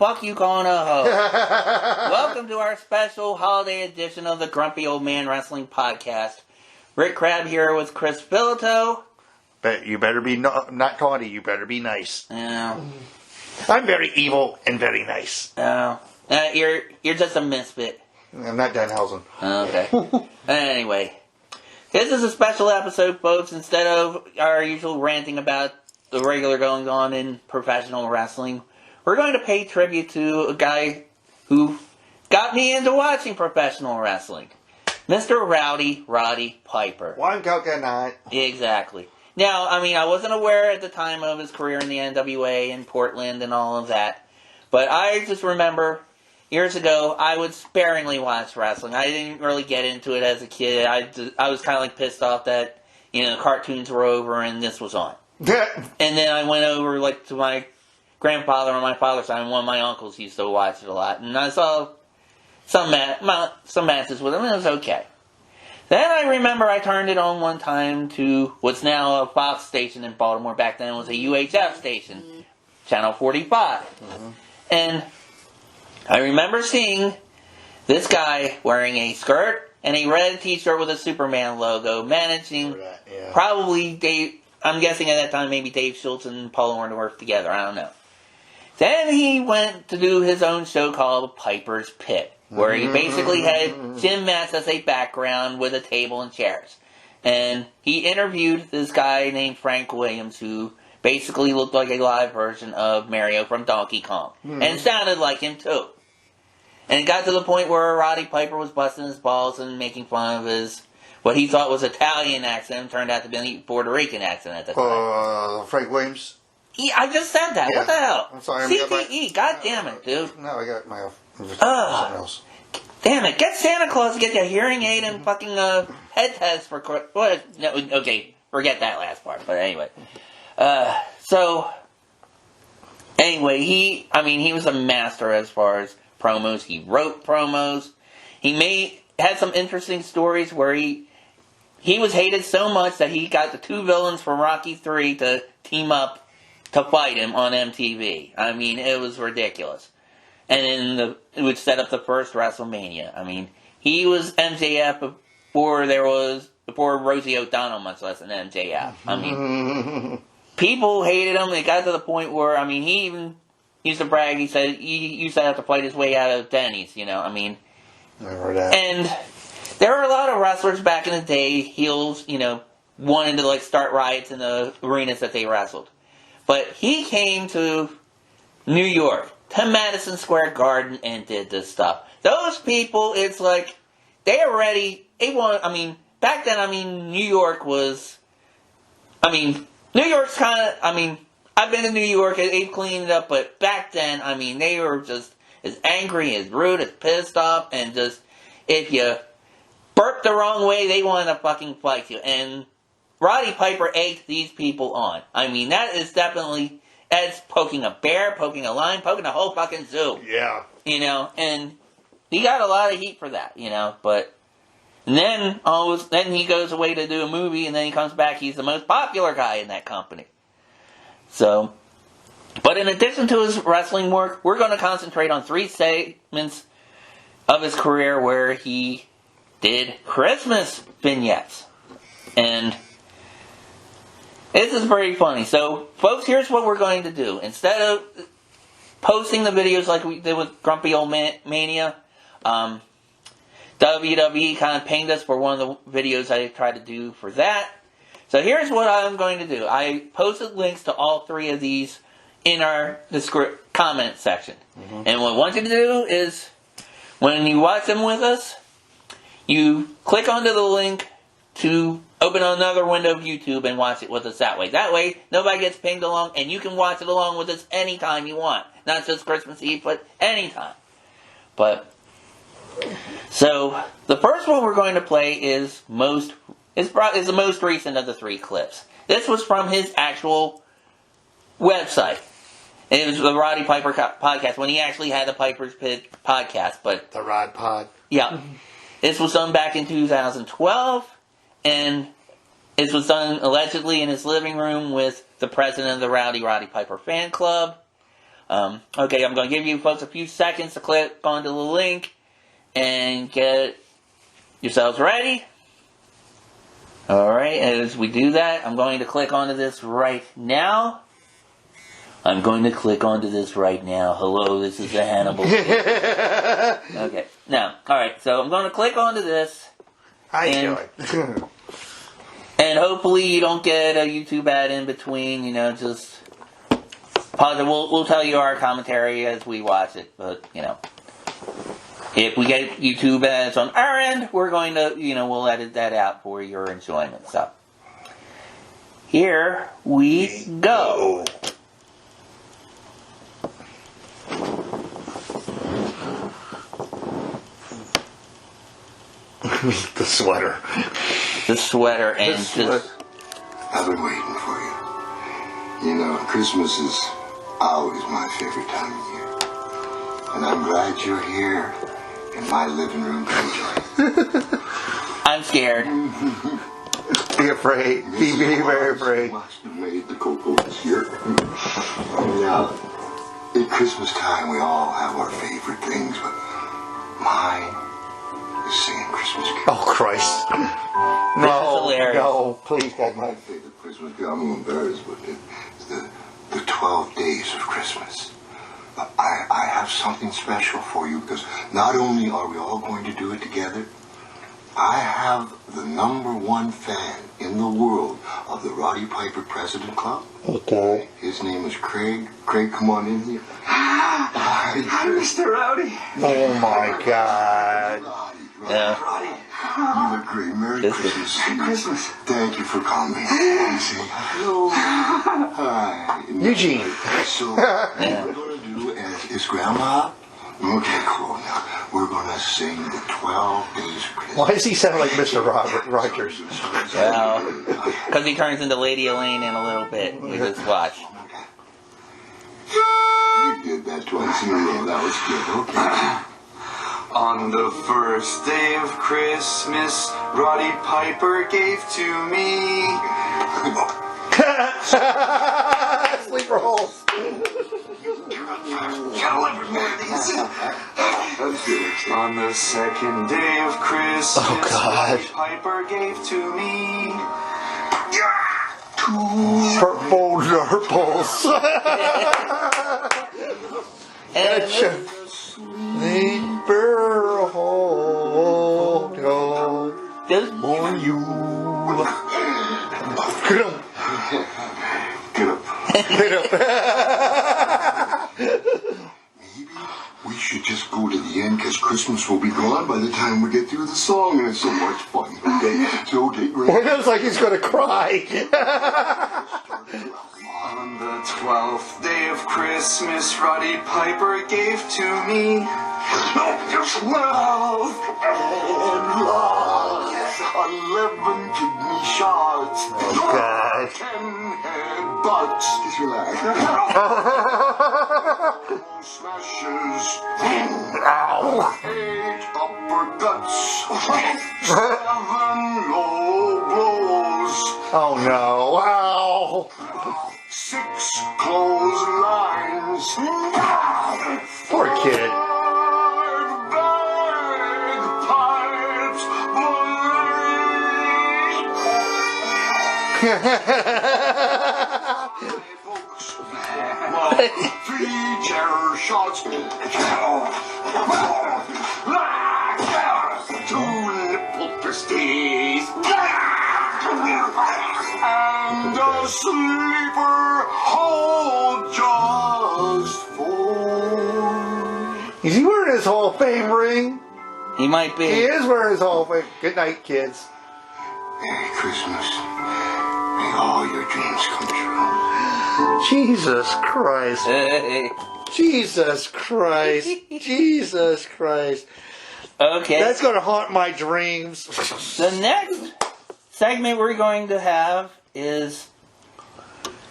fuck you calling a hoe? Welcome to our special holiday edition of the Grumpy Old Man Wrestling Podcast. Rick Crab here with Chris Filito. But you better be not taunty, you better be nice. Yeah. I'm very evil and very nice. You're just a misfit. I'm not Danhausen. Okay. Anyway, this is a special episode, folks. Instead of our usual ranting about the regular goings on in professional wrestling, we're going to pay tribute to a guy who got me into watching professional wrestling. Mr. Roddy Piper. One coconut. Exactly. Now, I wasn't aware at the time of his career in the NWA in Portland and all of that, but I just remember years ago I would sparingly watch wrestling. I didn't really get into it as a kid. I was kind of like pissed off that, cartoons were over and this was on. And then I went over to my grandfather on my father's side, and one of my uncles used to watch it a lot, and I saw some matches with him, and it was okay. Then I remember I turned it on one time to what's now a Fox station in Baltimore. Back then it was a UHF station, Channel 45. Mm-hmm. And I remember seeing this guy wearing a skirt and a red t-shirt with a Superman logo, managing probably Dave, I'm guessing at that time maybe Dave Schultz and Paul Orndorff together, I don't know. Then he went to do his own show called Piper's Pit, where he basically had gym mats as a background with a table and chairs. And he interviewed this guy named Frank Williams, who basically looked like a live version of Mario from Donkey Kong. And sounded like him too. And it got to the point where Roddy Piper was busting his balls and making fun of his, what he thought was Italian accent, turned out to be a Puerto Rican accent at the time. Frank Williams? Yeah, I just said that. Yeah. What the hell? I'm sorry. CTE, God damn it, dude. No, I got my something else. Damn it. Get Santa Claus to get you a hearing aid and fucking head test for... What? No, okay, forget that last part. But anyway. Anyway, he was a master as far as promos. He wrote promos. He had some interesting stories where he was hated so much that he got the two villains from Rocky III to team up to fight him on MTV. It was ridiculous. And then it would set up the first WrestleMania. He was MJF before Rosie O'Donnell, much less than MJF. People hated him. It got to the point where, he even used to brag. He said he used to have to fight his way out of Denny's, I heard that. And there were a lot of wrestlers back in the day, heels, wanting to start riots in the arenas that they wrestled. But he came to New York, to Madison Square Garden, and did this stuff. Those people, it's like, back then, New York was, New York's kind of, I've been to New York, they've cleaned it up, but back then, they were just as angry, as rude, as pissed off, and just, if you burped the wrong way, they wanted to fucking fight you. And Roddy Piper egged these people on. That is definitely, that's poking a bear, poking a lion, poking a whole fucking zoo. Yeah. And he got a lot of heat for that, but then he goes away to do a movie, and then he comes back, he's the most popular guy in that company. So, but in addition to his wrestling work, we're going to concentrate on 3 segments of his career where he did Christmas vignettes. And this is pretty funny. So, folks, here's what we're going to do. Instead of posting the videos like we did with Grumpy Old Mania, WWE kind of pinged us for one of the videos I tried to do for that. So here's what I'm going to do. I posted links to all 3 of these in the comment section. Mm-hmm. And what I want you to do is, when you watch them with us, you click onto the link to open another window of YouTube and watch it with us that way. That way, nobody gets pinged along, and you can watch it along with us anytime you want. Not just Christmas Eve, but anytime. So, the first one we're going to play is the most recent of the 3 clips. This was from his actual website. It was the Roddy Piper podcast, when he actually had the Piper's Pit podcast. But the Rod Pod. Yeah. This was done back in 2012, and this was done allegedly in his living room with the president of the Roddy Piper fan club. Okay, I'm going to give you folks a few seconds to click onto the link and get yourselves ready. Alright, as we do that, I'm going to click onto this right now. Hello, this is the Hannibal. Okay, now, alright, so I'm going to click onto this. Hi, and hopefully you don't get a YouTube ad in between, just pause it. We'll tell you our commentary as we watch it, but, if we get YouTube ads on our end, we're going to, we'll edit that out for your enjoyment. So, here we go. The sweater. And just... I've been waiting for you. Christmas is always my favorite time of year. And I'm glad you're here in my living room to enjoy it. I'm scared. Be afraid. Be very afraid. Must have made the cocoa this year. Now, at Christmas time, we all have our favorite things, but mine is singing Christmas carols. Oh, Christ. This is hilarious. No, please, God, My favorite Christmas carol, I'm embarrassed, but it's the 12 days of Christmas. I have something special for you because not only are we all going to do it together, I have the #1 fan in the world of the Roddy Piper President Club. Okay. His name is Craig. Craig, come on in here. Hi, Mr. Rowdy. Oh, my God. Yeah. Roddy. You look great. Merry Christmas. Merry Christmas. Thank you for coming. Say hello. Hi. Eugene. So, what we're going to do is Grandma. Okay, cool. Now, we're going to sing the 12 days of Christmas. Why does he sound like Mr. Rogers? Well, because he turns into Lady Elaine in a little bit. We just watch. You did that twice in a row. That was good. Okay. On the first day of Christmas, Roddy Piper gave to me. Sleeper holes. Gotta live more of these. On the second day of Christmas, Oh, God. Roddy Piper gave to me. Purple nurples. And Sleeper hole. just For you. Get up. Get up. Get up. Maybe we should just go to the end because Christmas will be gone by the time we get through the song and it's so much fun. Okay? So, okay, great. It looks like he's going to cry. On the 12th day of Christmas, Roddy Piper gave to me 12 and lost 11 kidney shots. Oh, God. 10 head butts. Just relax. Smashes. Ow. 8 uppercuts. 7 low blows. Oh, no. Wow. 6 clotheslines. Poor kid. 5 bagpipes. Folks. 3 terror shots. 2 nipple twisties. And a sleeper hole just for. Is he wearing his Hall of Fame ring? he might He be. is wearing his Hall of Fame. Good night, kids. Merry Christmas. May all your dreams come true. Jesus Christ. Jesus Christ. Jesus Christ. Okay. That's going to haunt my dreams. The next segment we're going to have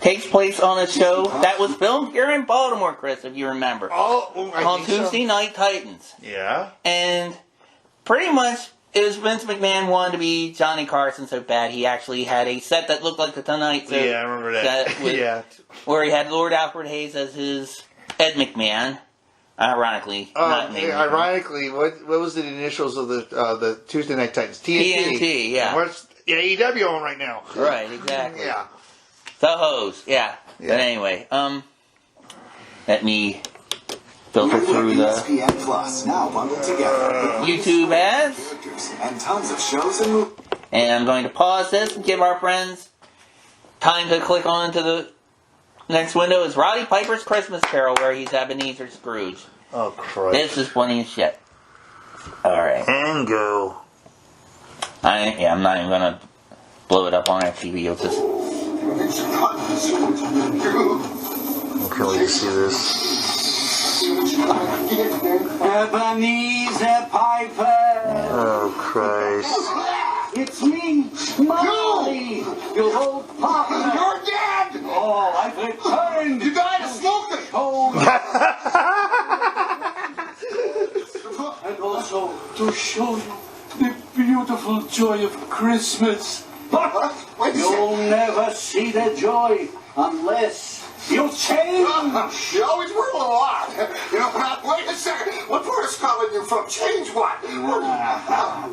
takes place on a show that was filmed here in Baltimore, Chris, if you remember. Oh, I On think so. Tuesday Night Titans. Yeah. And pretty much it was Vince McMahon wanted to be Johnny Carson so bad he actually had a set that looked like the Tonight Show. Yeah, I remember that. was- Yeah. Where he had Lord Alfred Hayes as his Ed McMahon. Ironically, not named. Ironically, what was the initials of the Tuesday Night Titans? TNT. TNT, yeah. What's AEW on right now? Right, exactly. Yeah. The hose, yeah. But anyway, let me filter through the ESPN Plus, now bundled together. YouTube ads. And tons of shows and movies. And I'm going to pause this and give our friends time to click on to the next window. Is Roddy Piper's Christmas Carol, where he's Ebenezer Scrooge. Oh, Christ. This is funny as shit. Alright. And go. I'm not even going to blow it up on our TV. You'll just... Can we see this? Ebenezer Piper! Oh, Christ. It's me, Molly, your old partner. You're dead! Oh, I've returned. You died of smoking! Oh, and also to show you the beautiful joy of Christmas. But Wait a you'll second. never see the joy unless you change. You always were a little odd. You know, now, wait a second. What part of Scotland you from? Change what?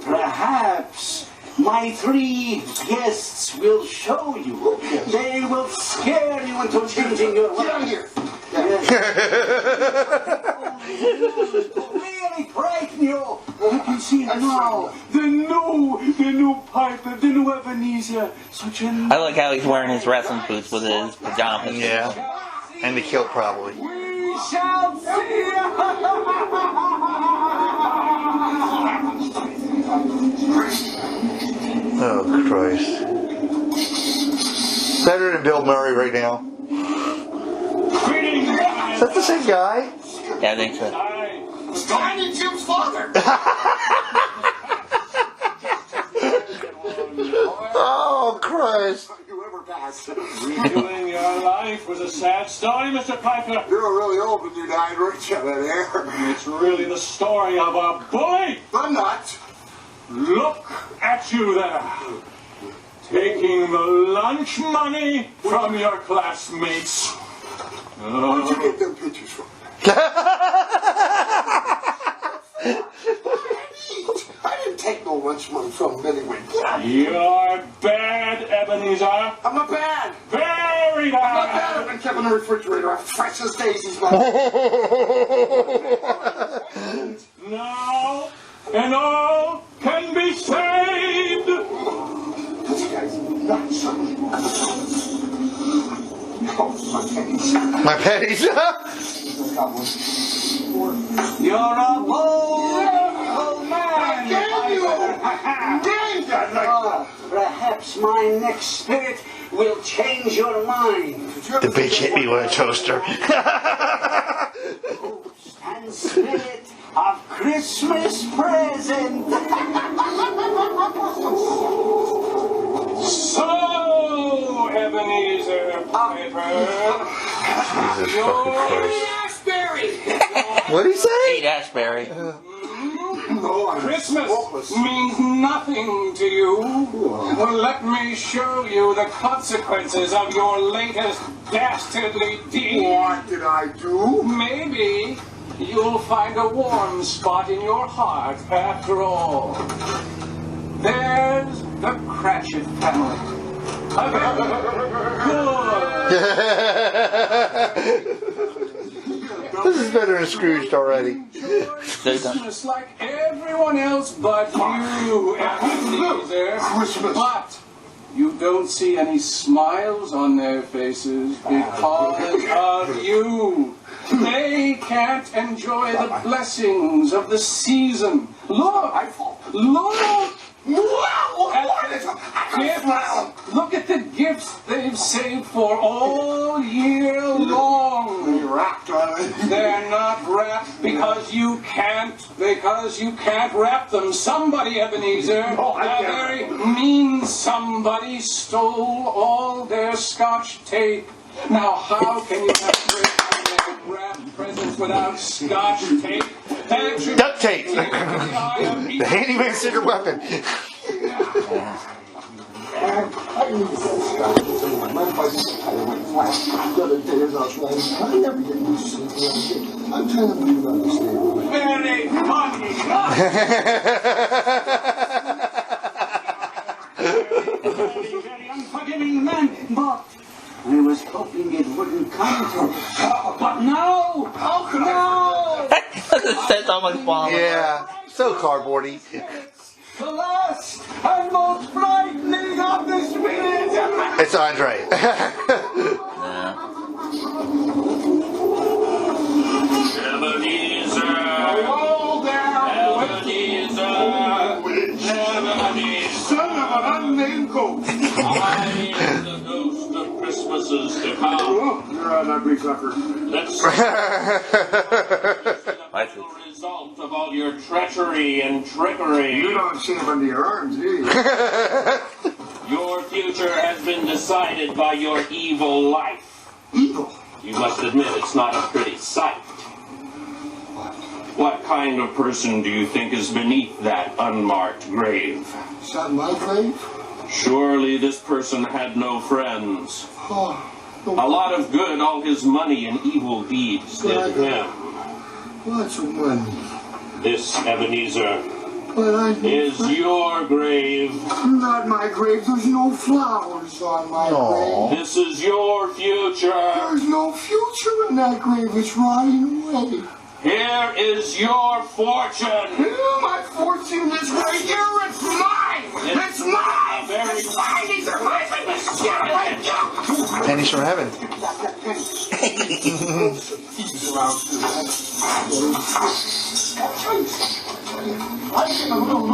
Perhaps my 3 guests will show you. They will scare you into changing your Get out of life. here. Really frighten you. You can see now the new Piper, the new Ebenezer. Such a I like how he's wearing his wrestling boots with his pajamas. Yeah. And the kilt, probably. we shall see. Oh, Christ. Better than Bill Murray right now. Is that the same guy? Yeah, I think so. Tiny Jim's father. Oh, Christ. You ever pass? Redoing your life was a sad story, Mr. Piper. You were really old when you died, weren't you, there? It's really the story of a bully. The nut. Look at you there. Taking the lunch money from your classmates. Where'd you get them pictures from? I didn't take no lunch money from them anyway. You're bad, Ebenezer. I'm a bad. Very I'm not bad. bad. I've been kept in the refrigerator. I'm fresh as daisies, man. Now, and all can be saved. This guy's nuts. Oh, my pennies. My pennies. You're a bold man. Damn you! Damn that like that! Perhaps my next spirit will change your mind. The bitch hit me with a toaster. And spirit of Christmas present. So, Ebenezer Piper. Jesus fucking Christ. Ashbury! What'd he say? Kate Ashbury. No, I'm Christmas hopeless. means nothing to you. Well, let me show you the consequences of your latest dastardly deed. What did I do? Maybe you'll find a warm spot in your heart after all. There's the Cratchit family. This is better than Scrooged already. Christmas like everyone else but you, Ebenezer. Christmas. But you don't see any smiles on their faces because of you. They can't enjoy the blessings of the season. Look! Look! Look at the gifts they've saved for all year long. Wrapped on it. They're not wrapped because you can't wrap them. Somebody, Ebenezer, No, I a can't. very mean somebody stole all their Scotch tape. Now, how can you have wrap presents without Scotch tape? That should Duct tape. be the eye of The handyman's secret weapon. mind if I just the other day as I was riding, I never get used to something like this. I'm trying to make you understand. Very funny. Very unforgiving man, but I was hoping it wouldn't come to it. But no! Oh, no! That's almost bomb. Yeah, so cardboardy. The last and most frightening of the spirits. It's Andre. Ebenezer! Hello there! Ebenezer! Ebenezer! Son of an unnamed ghost! I am the ghost of Christmases to come. Oh, you're an ugly sucker. That's the result of all your treachery and trickery. You don't see him under your arms, do you? Your future has been decided by your evil life. Evil. You must admit it's not a pretty sight. What kind of person do you think is beneath that unmarked grave? Is that my grave? Surely this person had no friends. Oh, A lot of good all his money and evil deeds did him. what's money? This, Ebenezer, But I is your grave. not my grave. There's no flowers on my grave. This is your future. There's no future in that grave. It's rotting away. Here is your fortune. My fortune is right here. It's mine. It's mine. It's mine. These are mine. Pennies from heaven.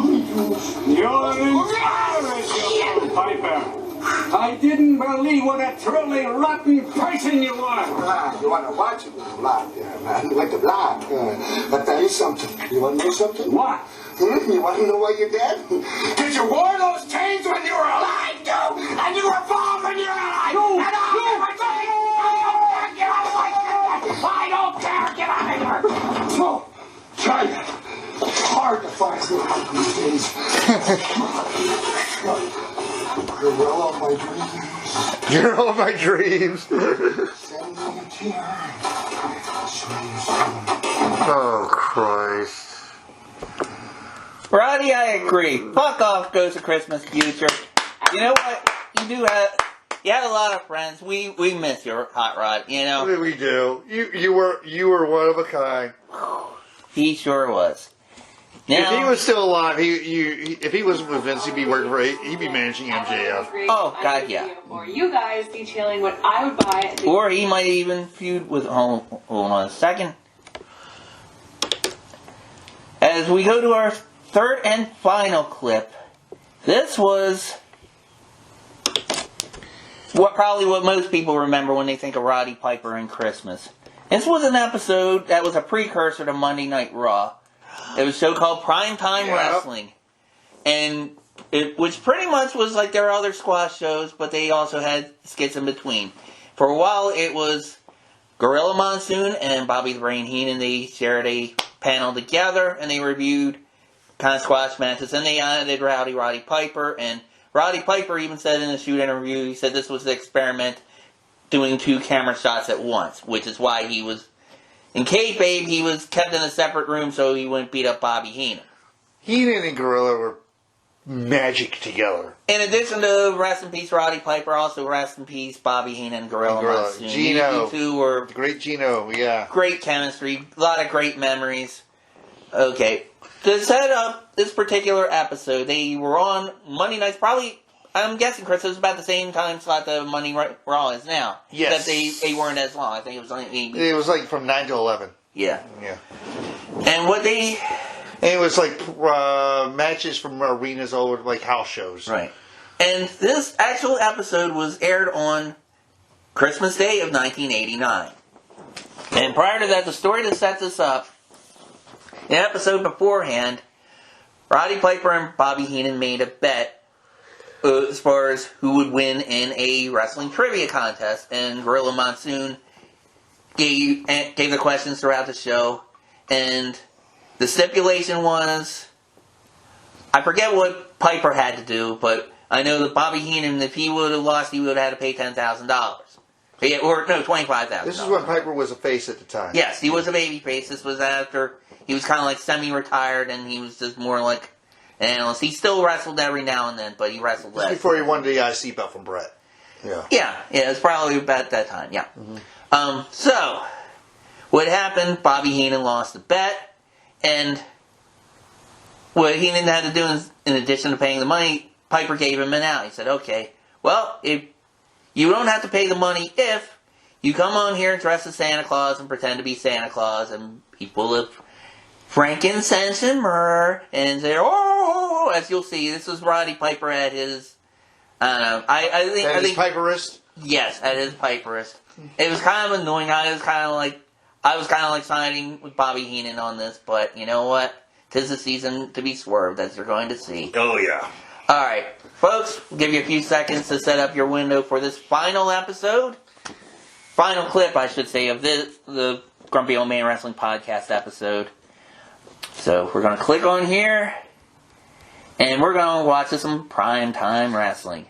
You're embarrassed, you Piper. I didn't believe what a truly rotten person you are. You want to watch it? Blind, yeah, man. Like the blind. But tell you something. You want to know something? What? You want to know why you're dead? Because you wore those chains when you were alive, too. And you were born when you were alive. And I'll never take it. Get out of my head. I don't care. Get out of here. No. Try it. It's hard to find these days. Girl of my dreams. Girl of my dreams. Send me a tear. Oh, Christ. Roddy, I agree. Fuck off, Ghost of Christmas Future. You know what? You had a lot of friends. We miss your Hot Rod, you know? We do. You were one of a kind. He sure was. Now, If he was still alive, if he was with Vince, he'd be working for. He'd be managing MJF. Oh, God, yeah. Or you guys detailing what I would buy at the or he might even feud with. Hold on a second. As we go to our third and final clip, this was what most people remember when they think of Roddy Piper and Christmas. This was an episode that was a precursor to Monday Night Raw. It was a show called Primetime Wrestling. And which pretty much was like their other squash shows, but they also had skits in between. For a while, it was Gorilla Monsoon and Bobby the Brain Heenan. They shared a panel together, and they reviewed kind of squash matches. And they added Roddy Piper. And Roddy Piper even said in a shoot interview, he said this was the experiment doing 2 camera shots at once, which is why he was, in kayfabe, he was kept in a separate room so he wouldn't beat up Bobby Heenan. Heenan and Gorilla were magic together. In addition to rest in peace Roddy Piper, also rest in peace Bobby Heenan and Gorilla Monsoon. Gino. You two were The great Gino, yeah. great chemistry, a lot of great memories. Okay, to set up this particular episode, they were on Monday nights, probably, I'm guessing, Chris, it was about the same time slot that Monday Raw is now. Yes. That they weren't as long. I think it was only 8. It was like from 9 to 11. Yeah. Yeah. And what they... And it was like matches from arenas over like house shows. Right. And this actual episode was aired on Christmas Day of 1989. And prior to that, the story that sets this up, the episode beforehand, Roddy Piper and Bobby Heenan made a bet as far as who would win in a wrestling trivia contest. And Gorilla Monsoon gave the questions throughout the show. And the stipulation was, I forget what Piper had to do, but I know that Bobby Heenan, if he would have lost, he would have had to pay $10,000. Or, no, $25,000. This is when Piper was a face at the time. Yes, he was a baby face. This was after he was kind of like semi-retired, and he was just more like an analyst. He still wrestled every now and then, but he wrestled less. Before he won the IC belt from Brett. Yeah. Yeah, it's probably about that time, yeah. Mm-hmm. So, what happened, Bobby Heenan lost the bet, and what Heenan had to do is, in addition to paying the money, Piper gave him an out. He said, okay, well, if you don't have to pay the money if you come on here dressed as Santa Claus and pretend to be Santa Claus and be full of frankincense and myrrh and say, oh, as you'll see, this was Roddy Piper at his, I think... At his Piperist? Yes, at his Piperist. It was kind of annoying. I was kind of like siding with Bobby Heenan on this, but you know what? 'Tis the season to be swerved, as you're going to see. Oh, yeah. Alright, folks, we'll give you a few seconds to set up your window for this final episode. Final clip, I should say, of the Grumpy Old Man Wrestling Podcast episode. So, we're going to click on here, and we're going to watch some primetime wrestling.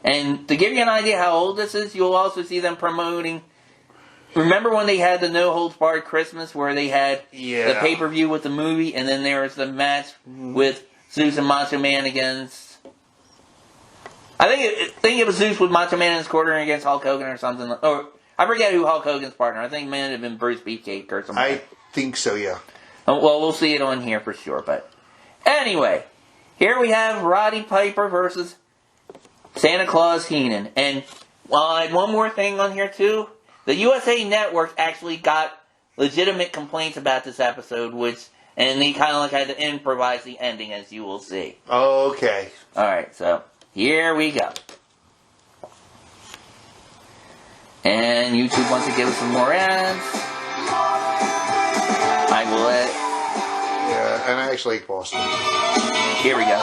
And to give you an idea how old this is, you'll also see them promoting... Remember when they had the No Holds Barred Christmas, where they had the pay-per-view with the movie, and then there was the match with Zeus and Macho Man against... I think it was Zeus with Macho Man in his corner against Hulk Hogan or something. Or I forget who Hulk Hogan's partner. I think it might have been Bruce Beefcake or something. I think so, yeah. Well, we'll see it on here for sure. But anyway, here we have Roddy Piper versus Santa Claus Heenan. And I had one more thing on here too. The USA Network actually got legitimate complaints about this episode, and they kind of like had to improvise the ending, as you will see. Okay. All right, so here we go. And YouTube wants to give us some more ads. I will let... Yeah, and I actually hate Boston. Here we go.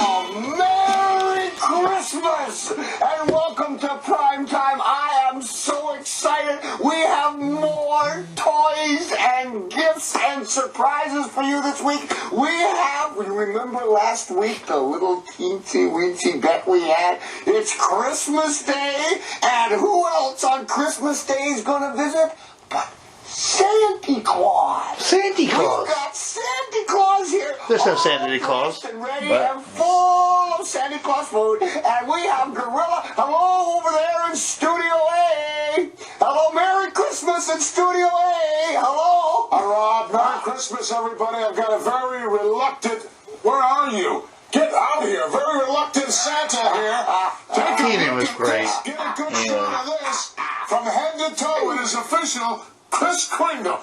Merry Christmas! And welcome to Primetime. I am so excited. We have more toys and gifts and surprises for you this week. You remember last week the little teensy-weensy bet we had? It's Christmas Day, and who else on Christmas Day is going to visit but Santa Claus? Santa Claus. We've got Santa Claus here. There's no Santa Claus. And ready and full of Santa Claus food. And we have Gorilla. Hello over there in Studio A. Hello, Merry Christmas in Studio A. Hello. Hi, Rob. Merry Christmas, everybody. I've got a very reluctant... Where are you? Get out here. Very reluctant Santa here. Take a Heenan look was at great. this. Get a good shot of this. From head to toe, it is official. Chris Kringle.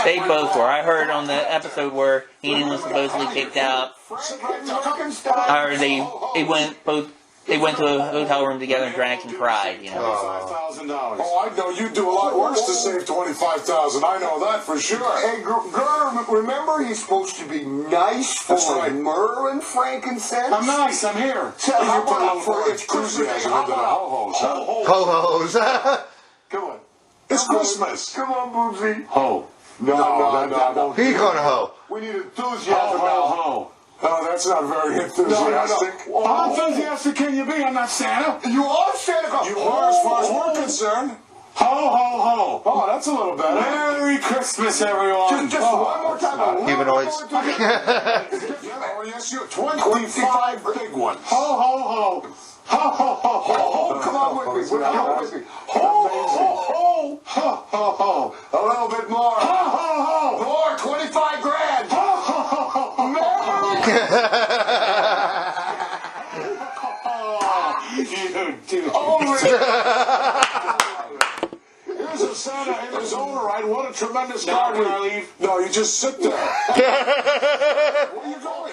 They both were. I heard on the episode where Heenan was supposedly kicked out, or they went to a hotel room together and drank and cried, you know. $25,000. Oh, I know. You'd do a lot worse to save $25,000. I know that for sure. Hey, remember he's supposed to be nice, full of myrrh and frankincense? I'm nice. I'm here. So You how put a about little for more it's Christmas Day? enthusiasm How into the about ho-hos, huh? Ho-hos. Come on. It's Christmas. Come on, Boobsy. Ho. No. He going to ho. We need enthusiasm Ho, now. ho, ho. No, that's not very enthusiastic. No. How enthusiastic can you be? I'm not Santa. You are Santa Claus. You are, as far as we're concerned. Ho, ho, ho. Oh, that's a little better. Merry Christmas, everyone. Just one more time. Humanoids. Oh, yes, you 25 big ones. Ho, ho, ho. Ho, ho, ho, ho. Oh, come on with me. Come with me. Ho, ho, ho. Ho, ho, ho. A little bit more. Ho, ho, ho. More. 25 grand. Ho, ho, ho, ho. You do. Here's a Santa in his own right. What a tremendous guy. When I leave. No, you just sit there. Where are you going?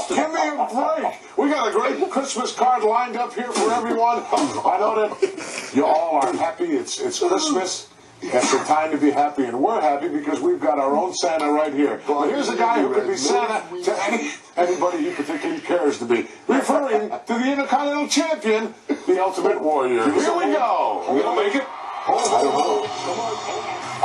Give me a break. We got a great Christmas card lined up here for everyone. I know that you all are happy. It's Christmas. It's a time to be happy, and we're happy because we've got our own Santa right here. But here's a guy who could be Santa to anybody he particularly cares to be. Referring to the Intercontinental Champion, the Ultimate Warrior. Here we go. You gonna make it? I don't know.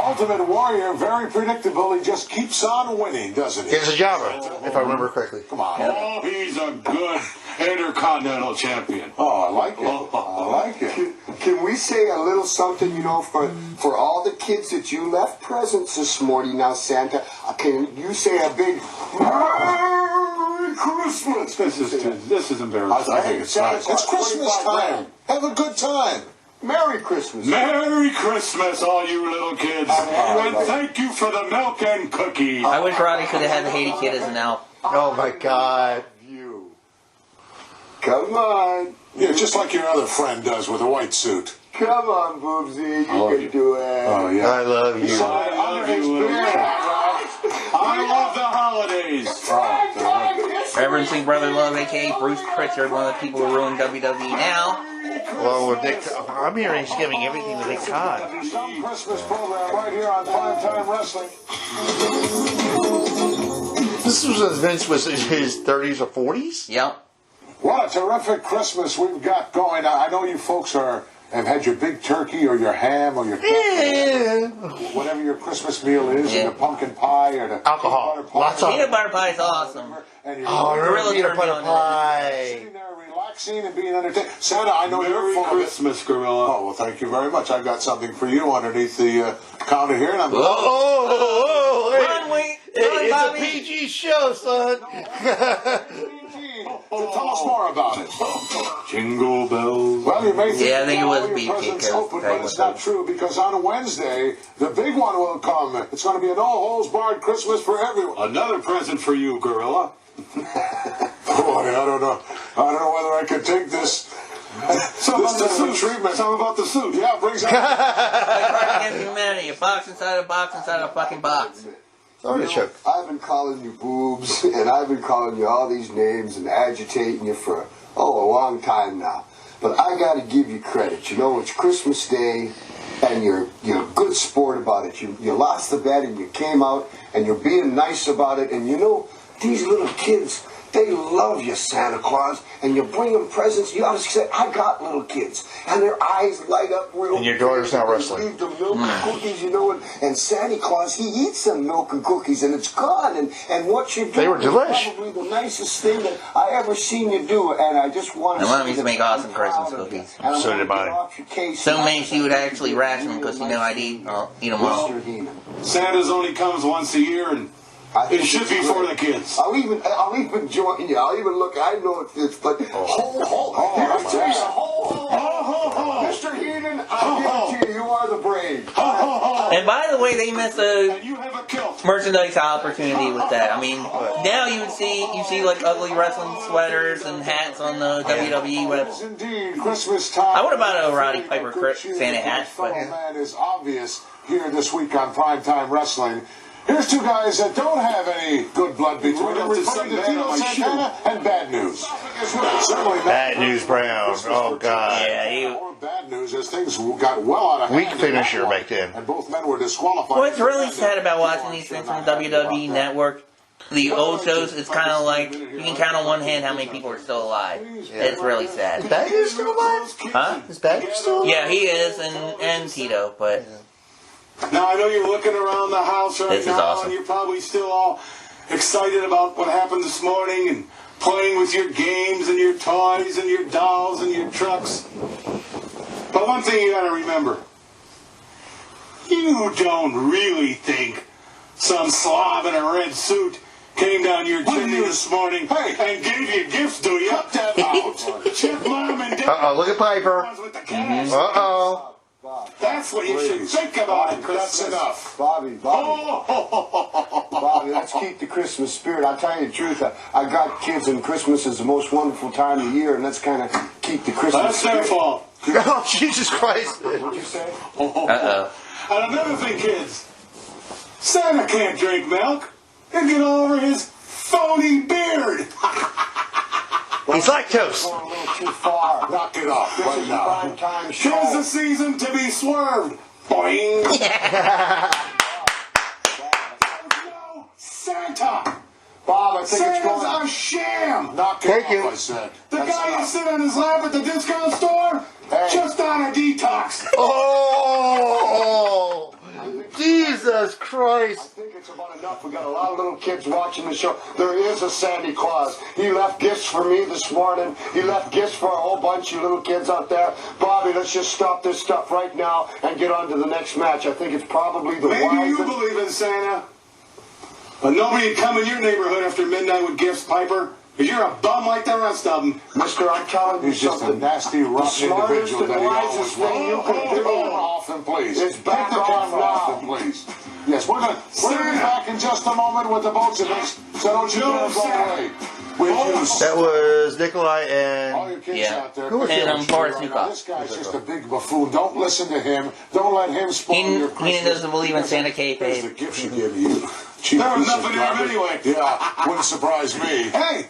Ultimate Warrior, very predictable. He just keeps on winning, doesn't he? He's a jobber, if I remember correctly. Come on. Oh, he's a good Intercontinental Intercontinental Champion. Oh, I like it. I like it. Can we say a little something, for all the kids that you left presents this morning now, Santa? Can you say a big Merry Christmas? This is embarrassing. I think it's nice. It's Christmas time. Have a good time. Merry Christmas. Merry Christmas, all you little kids. And thank you for the milk and cookies. I wish Roddy could have had the Haiti Kid as an elf. Oh my God. You. Come on. Yeah, just like your other friend does with a white suit. Come on, Boobsy. You can do it. Oh, yeah. I love you. I love you, little I love the holidays. Reverencing Brother Love, a.k.a. Bruce Pritchard, one of the people who ruined WWE now. Along with Nick, I'm hearing he's giving everything to Nick Todd. Some Christmas program right here on Primetime Wrestling. This was when Vince was in his 30s or 40s? Yep. What a terrific Christmas we've got going. I know you folks have had your big turkey or your ham or your whatever your Christmas meal is, and your pumpkin pie or the Alcohol. peanut butter pie. Lots of Peanut butter pie is awesome. And Oh, I remember peanut butter pie. sitting there relaxing and being entertained. Santa, I know you're full of Christmas, Gorilla. Oh, well, thank you very much. I've got something for you underneath the counter here, and I'm. Hey. Run, wait. It's Run, a PG show, son. So tell us more about it. Jingle bells. Well, you may think Yeah, I think it was all your beefcake, presents because open, they but it's were- not true because on Wednesday, the big one will come. It's going to be a no-holds-barred Christmas for everyone. Another present for you, Gorilla. Boy, I don't know whether I can take this. Something about the suit. Treatment. Something about the suit. Yeah, it brings out. Like against humanity. A box inside a box inside a fucking box. I've been calling you boobs, and I've been calling you all these names and agitating you for, a long time now. But I got to give you credit. It's Christmas Day, and you're a good sport about it. You lost the bet, and you came out, and you're being nice about it. And these little kids, they love you, Santa Claus, and you bring them presents. You ought to say, I got little kids, and their eyes light up real. And your daughter's now wrestling. Leave them milk and cookies, and Santa Claus, he eats some milk and cookies, and it's gone. And what you do They were delish. is probably the nicest thing that I ever seen you do. And I just want to. My mom used to make awesome Christmas cookies. So did mine. So many she would actually ration them because I'd eat them all. Mr. Heenan. Santa's only comes once a year, and it should be for the kids. I'll even join you. I'll even look. I know it's but Mr. Heenan, I give it to you. You are the brave. And by the way, they missed a And you have a kilt. merchandise opportunity with that. I mean, now you see like ugly wrestling sweaters and hats on the WWE website. Indeed, Christmas time. I would have bought a Roddy Piper Santa hat, but Man is obvious here this week on Primetime Wrestling. Here's two guys that don't have any good blood between them. Referring to Tito Santana and Bad News. Certainly not Bad News Brown. Oh, God. yeah, Or bad news as things got well out of hand. Weak finisher back then. And both men were disqualified. What's really sad about watching these things from WWE Network, the old shows, it's kind of like you can count on one hand how many people are still alive. It's really sad. Is Bagger still alive? Huh? Is Bagger still alive? Yeah, he is, and Tito, but Now, I know you're looking around the house right This is now, awesome. and you're probably still all excited about what happened this morning and playing with your games and your toys and your dolls and your trucks. But one thing you gotta remember, you don't really think some slob in a red suit came down your chimney this morning and gave you gifts, do you? Cut that out. Chip Mom and Dad. Uh-oh, look at Piper. With the cash. Uh-oh. That's what you should think about at Christmas. That's enough. Bobby, let's keep the Christmas spirit. I'll tell you the truth. I got kids, and Christmas is the most wonderful time of year, and let's kind of keep the Christmas That's their spirit. fault. Oh, Jesus Christ. What'd you say? uh-oh. And another thing, kids, Santa can't drink milk. He'll get all over his phony beard. He's lactose. Going a little too far. Knock it off This right is a now. prime time Tis show. the season to be swerved. Boing. No, Santa. Bob, I think it's Santa's going. a sham. Knock it Thank off, you. I said. The guy who sit on his lap at the discount store, just on a detox. Oh! Jesus Christ. I think it's about enough. We got a lot of little kids watching the show. There is a Santa Claus. He left gifts for me this morning. He left gifts for a whole bunch of little kids out there. Bobby, let's just stop this stuff right now and get on to the next match. I think it's probably the Maybe you wisest. believe in Santa, but nobody would come in your neighborhood after midnight with gifts, Piper. Because you're a bum like the rest of them. Mister, I'm telling you He's just a something. nasty, rotten smartest individual and that he wisest always thing you was. can Take do. the camera off him, please. It's Take back the off camera off now. him, please. Yes, we're going to be back in just a moment with the Bolsheviks, so don't you dare go away. That was Nikolai All and your kids Yeah. out there. Who was And, Right Boris now, Zukov. this guy's just a big buffoon. Don't listen to him. Don't let him spoil your Heenan Christmas. doesn't believe in Santa Here's the kayfabe. gift she gave you. Cheap There was piece of nothing in them garbage. anyway. Yeah, wouldn't surprise me. Hey,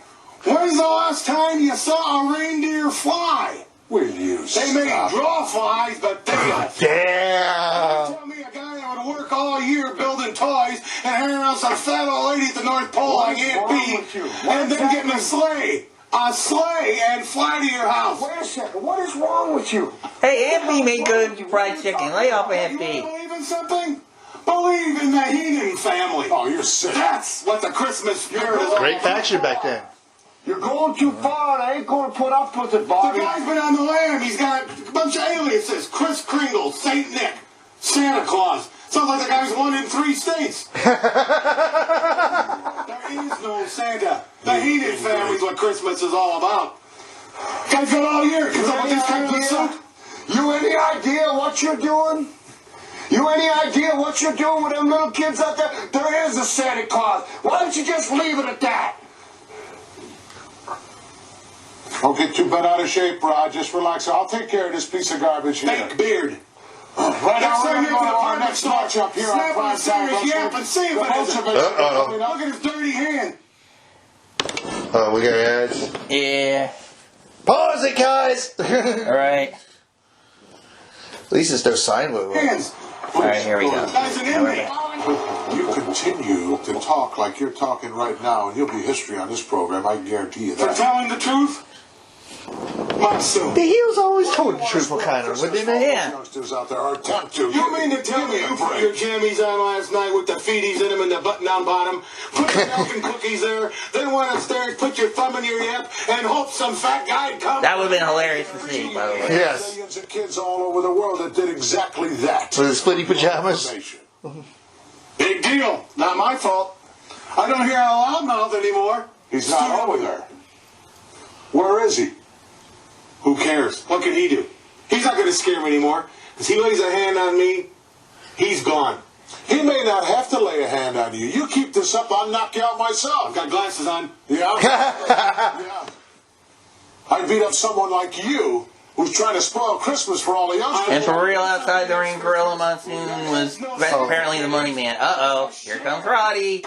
when's the last time you saw a reindeer fly? Will you They may stop? draw flies, but they don't. damn. Tell me a guy that would work all year building toys and hanging around some fat old lady at the North Pole like What's Aunt wrong B, with you? and then getting a sleigh, and fly to your house. Wait a second. What is wrong with you? Hey, Aunt B made good fried chicken. Lay off Aunt You want B. to believe in something? Believe in the Heenan family. Oh, you're sick. That's what the Christmas spirit is all Great about. fashion back then. You're going too far, and I ain't going to put up with it, The Bobby. guy's been on the lam. He's got a bunch of aliases. Chris Kringle, Saint Nick, Santa Claus. Sounds like the guy's won in 3 states. There is no Santa. The Heenan family's what Christmas is all about. Guys got all year. Cause up with this kind of suit. You any idea what you're doing? You any idea what you're doing with them little kids out there? There is a Santa Claus. Why don't you just leave it at that? Don't get too bent out of shape, Rod. Just relax. I'll take care of this piece of garbage here. Fake beard. Right now, Next we're time going to you're go at to the our department next store, matchup here on snap on Prime a serious Time. yap and see if The it isn't. Bolsheviks are Uh-oh. coming up. Look at his dirty hand. Oh, we got ads. Yeah. Pause it, guys. All right. At least it's their sign with it. Hands. All right, here we go. Guy's an Now we're inmate. back. You continue to talk like you're talking right now, and you'll be history on this program. I guarantee you For that. telling the truth, Monsoon. The heels always told the truthful kind of, wouldn't they? Yeah. Youngsters out there, or attempt to. You mean to tell me you put your jammies on last night with the feeties in them and the button-down bottom, put the milk and cookies there, then went upstairs, put your thumb in your yap, and hope some fat guy'd come? That would have been hilarious to see, by the way. Yes. Millions of kids all over the world that did exactly that. With his splitty pajamas. Big deal. Not my fault. I don't hear a loudmouth anymore. He's not over there. Where is he? Who cares? What can he do? He's not going to scare me anymore. Because he lays a hand on me, he's gone. He may not have to lay a hand on you. You keep this up, I'll knock you out I've myself. got glasses on. Yeah? Yeah. I beat up someone like you who's trying to spoil Christmas for all the youngsters. And for real, outside the ring, Gorilla Monsoon was apparently the money man. Uh-oh. Here comes Roddy.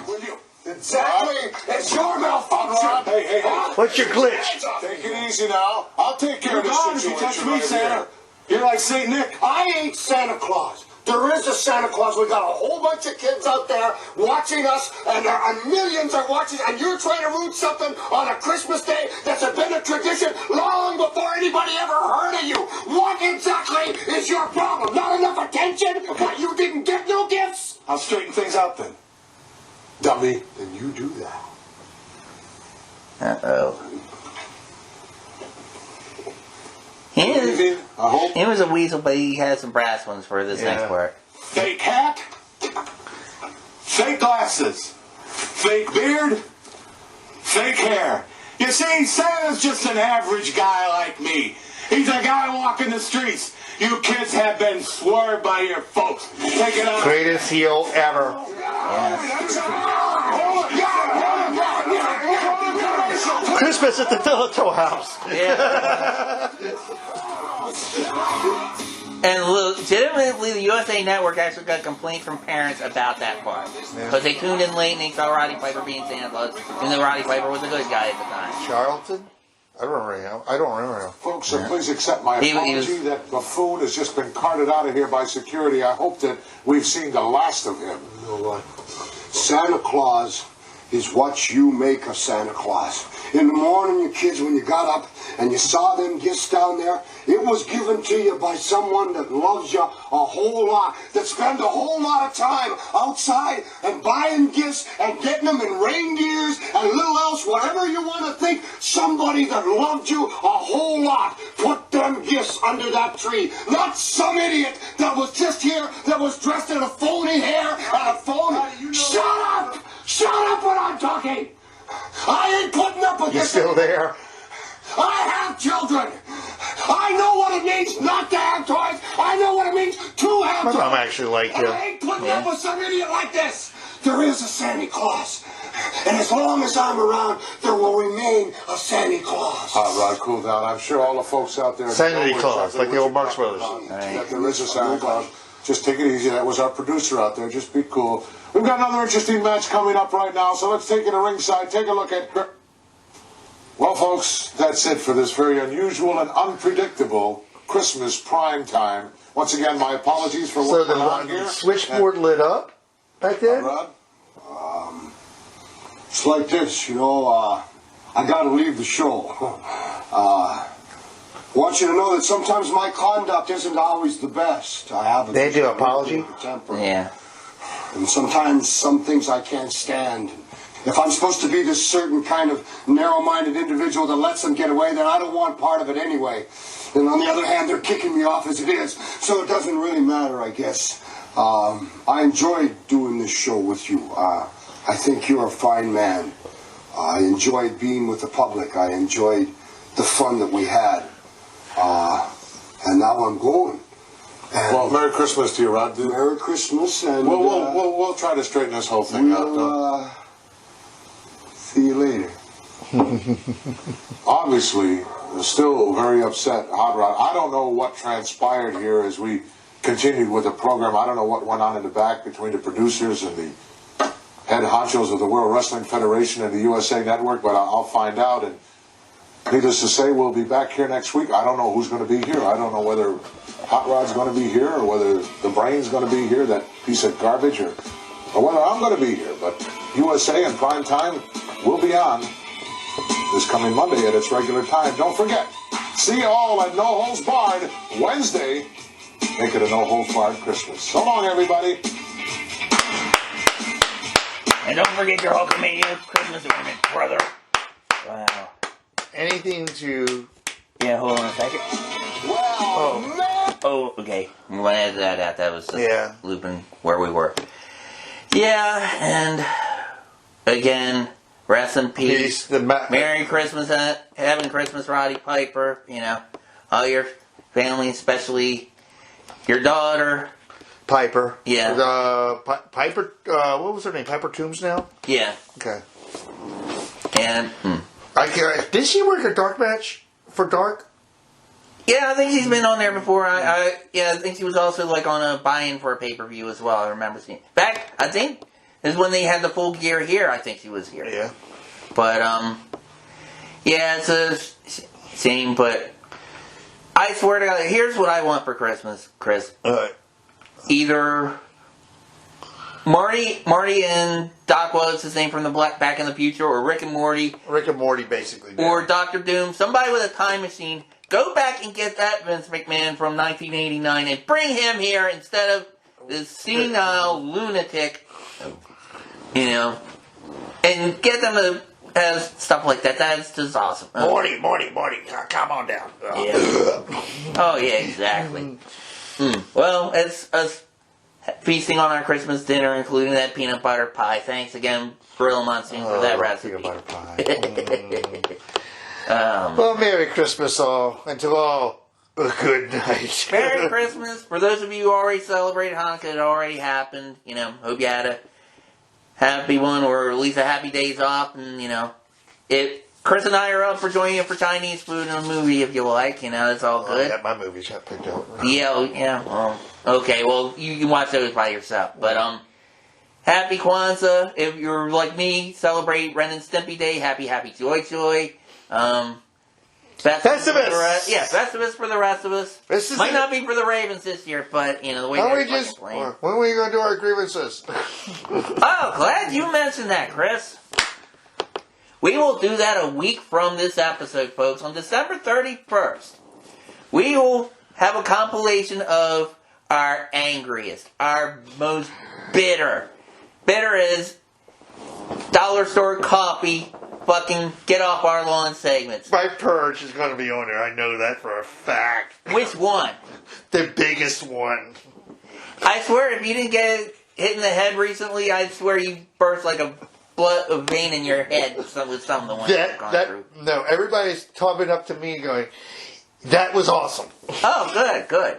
Will you? Exactly. It's your malfunction. Hey, hey, hey. What's your glitch? Take it easy now. I'll take care You're of this gone if you situation touch me, right Santa. here. You're like Saint Nick. I ain't Santa Claus. There is a Santa Claus. We got a whole bunch of kids out there watching us, and there are millions are watching, and you're trying to root something on a Christmas day that's been a tradition long before anybody ever heard of you. What exactly is your problem? Not enough attention? What, you didn't get no gifts? I'll straighten things out then. Dummy, then you do that. Uh-oh. He was a weasel, but he has some brass ones for this next part. Fake hat, fake glasses, fake beard, fake hair. You see, Santa's just an average guy like me. He's a guy walking the streets. You kids have been swerved by your folks. Take it out. Greatest heel ever. Christmas at the Philato house. Yeah. And legitimately, the USA Network actually got a complaint from parents about that part. Because they tuned in late and they saw Roddy Piper being Santa Claus, and then Roddy Piper was a good guy at the time. Charlton? I don't remember him. I don't remember him. Folks, please accept my He apology. was- That buffoon has just been carted out of here by security. I hope that we've seen the last of him. You know what? Santa Claus is what you make of Santa Claus. in the morning, you kids, when you got up and you saw them gifts down there, it was given to you by someone that loves you a whole lot, that spends a whole lot of time outside and buying gifts and getting them in reindeers and little else, whatever you want to think. Somebody that loved you a whole lot put them gifts under that tree. Not some idiot that was just here, that was dressed in a phony hair and a phony... Shut up! Shut up when I'm talking! I ain't putting up with this. You still there? I have children. I know what it means not to have toys. I know what it means to have My toys. mom actually liked you. I ain't putting up with some idiot like this. There is a Santa Claus. And as long as I'm around, there will remain a Santa Claus. Rod, cool down. I'm sure all the folks out there... Sanity know Claus, exactly like the what old you're Marx talking Brothers. about. Right. That there is a Santa Claus. Just take it easy. That was our producer out there. Just be cool. We've got another interesting match coming up right now, so let's take it to ringside. Take a look at... Well, folks, that's it for this very unusual and unpredictable Christmas prime time. Once again, my apologies for So what went on here. the switchboard lit up back then? Rod? It's like this, I gotta leave the show. Want you to know that sometimes my conduct isn't always the best. I have a They do apology? temper. Yeah. And sometimes some things I can't stand. If I'm supposed to be this certain kind of narrow-minded individual that lets them get away, then I don't want part of it anyway. And on the other hand, they're kicking me off as it is, so it doesn't really matter, I guess. I enjoyed doing this show with you. I think you're a fine man. I enjoyed being with the public. I enjoyed the fun that we had. And now I'm going. And Well, Merry Christmas to you, Rod. Merry Christmas, and We'll try to straighten this whole thing out. we'll see you later. Obviously, still very upset, Hot Rod. I don't know what transpired here as we continued with the program. I don't know what went on in the back between the producers and the head honchos of the World Wrestling Federation and the USA Network, but I'll find out. And needless to say, we'll be back here next week. I don't know who's going to be here. I don't know whether Hot Rod's going to be here or whether the Brain's going to be here, that piece of garbage, or whether I'm going to be here. But USA and Prime Time will be on this coming Monday at its regular time. Don't forget, see you all at No Holds Barred Wednesday. Make it a No Holds Barred Christmas. So long, everybody. And don't forget your Hulkamania Christmas ornament, brother. Wow. Anything to... Yeah, hold on a second. Oh, okay. I'm going to edit that out. That was just looping where we were. Yeah, and again, rest in peace. Merry Christmas, Heaven Christmas, Roddy Piper. All your family, especially your daughter. Piper. Yeah. Piper, what was her name? Piper Toombs now? Yeah. Okay. And... Did she work a dark match for Dark? Yeah, I think she's been on there before. I think she was also on a buy-in for a pay-per-view as well. I remember seeing. Back, I think, is when they had the full gear here. I think she was here. Yeah. But it's a shame. But I swear to God, here's what I want for Christmas, Chris. Either Marty and Doc, what's his name from the Back in the Future, or Rick and Morty. Rick and Morty, basically. Or Dr. Doom. Somebody with a time machine. Go back and get that Vince McMahon from 1989 and bring him here instead of this senile lunatic, and get them to have stuff like that. That's just awesome. Morty, come on down. Yeah. Oh, yeah, exactly. Well, it's us feasting on our Christmas dinner, including that peanut butter pie. Thanks again, Brill Munson, for that recipe. Peanut butter pie. Well, Merry Christmas all, and to all, a good night. Merry Christmas. For those of you who already celebrated Hanukkah, it already happened. Hope you had a happy one, or at least a happy days off. And, Chris and I are up for joining you for Chinese food and a movie if you like. It's all good. Yeah, my movies got picked out. Yeah. Well, okay. Well, you can watch those by yourself. But, happy Kwanzaa. If you're like me, celebrate Ren and Stimpy Day. Happy Joy. Festivus! Festivus for the rest of us. Might not be for the Ravens this year, but, the way they're playing. When are we going to do our grievances? Oh, glad you mentioned that, Chris. We will do that a week from this episode, folks. On December 31st, we will have a compilation of our angriest, our most bitter. Bitter is dollar store coffee, fucking get off our lawn segments. My purge is going to be on there. I know that for a fact. Which one? The biggest one. I swear, if you didn't get hit in the head recently, I swear you burst like a vein in your head with some of the ones you've gone through. No, everybody's coming up to me going, that was awesome. Oh, good.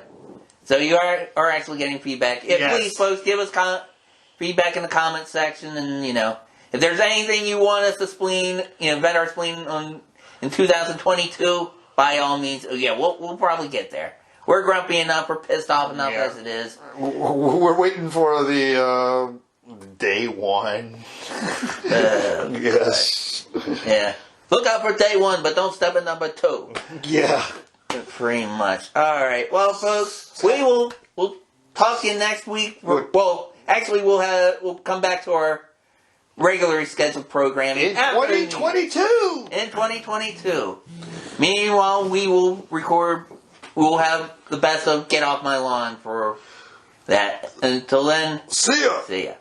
So you are actually getting feedback. Yes. Please, folks, give us feedback in the comment section, and if there's anything you want us to spleen, vet our spleen on in 2022, by all means, we'll probably get there. We're grumpy enough, we're pissed off enough as it is. We're waiting for the day one. Yes. Yeah. Look out for day one, but don't step in number 2. Yeah. Pretty much. Alright, well, folks, we'll talk to you next week. Well, actually, we'll come back to our regularly scheduled programming in 2022. In 2022. Meanwhile, we'll have the best of Get Off My Lawn for that. Until then, see ya. See ya.